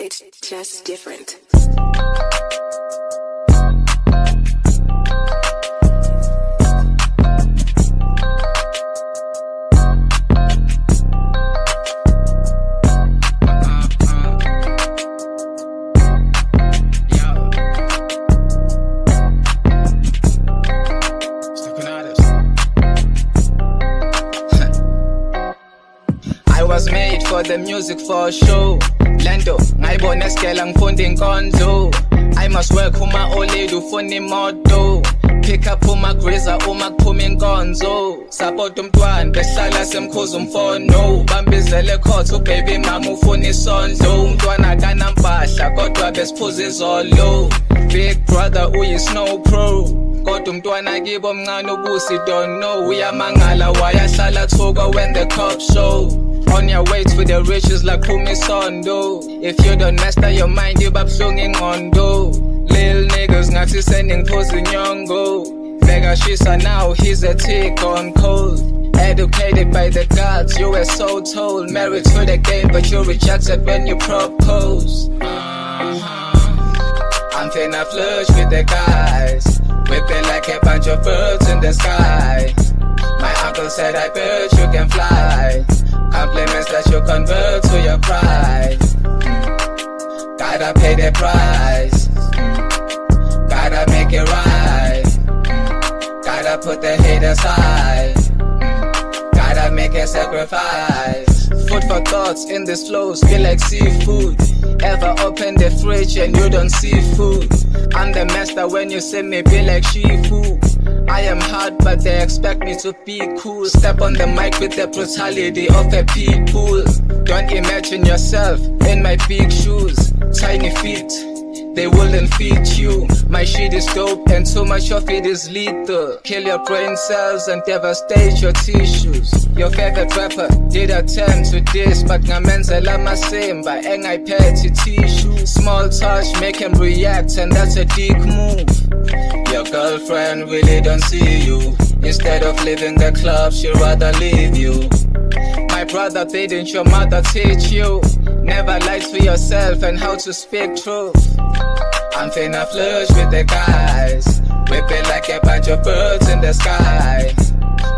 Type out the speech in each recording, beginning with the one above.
It's just different. I was made for the music for show. Lando, ngayibona skela ngifunda inkonzo. I must work uma oled ufuna imoto. Pick up uma griza uma kuphuma inkonzo. Support umntwana behlala semkhuza umfono. Bambizele khotho baby mama ufuna isondlo. Umntwana kanampahla kodwa besiphuza izolo. Big brother uyi snow pro. Kodwa umntwana kibo omncane ubusi don't know. Uyamangala wayahlala thuka when the cops show. On your way to the riches like Kumisondo. If you don't master your mind, you babhlungu ingqondo. Lil niggas ngathi seningiphuza inyongo. Mega shisa now, he's a tick on cold. Educated by the gods, you were so told. Married to the game, but you rejected when you propose. I'm finna flirt with the guys, whipping like a bunch of birds in the sky. My uncle said I bet you can fly. Compliments that you convert to your pride. Gotta pay the price. Gotta make it right. Gotta put the hate aside. Gotta make a sacrifice. Food for thoughts in this flow, feel like seafood. Ever open the fridge and you don't see food? I'm the master when you see me be like Shifu. I am hard but they expect me to be cool. Step on the mic with the brutality of a pit bull. Don't imagine yourself in my big shoes. Tiny feet, they wouldn't fit you. My shit is dope and too much of it is lethal. Kill your brain cells and devastate your tissues. Your favorite rapper did attempt to diss, but ngamenzela masimba engayiphethe tissue. Small touch make him react and that's a dick move. Your girlfriend really don't see you. Instead of leaving the club, she'd rather leave you. My brother, didn't your mother teach you? Never lie to yourself and how to speak truth. I'm finna flirt with the guys, whipping like a bunch of birds in the sky.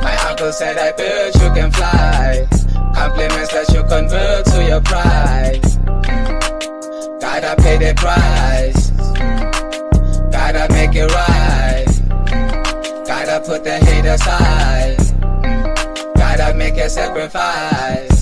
My uncle said I bet you can fly. Compliments that you convert to your pride. Gotta pay the price. Gotta make it right. Gotta put the hate aside. Gotta make a sacrifice.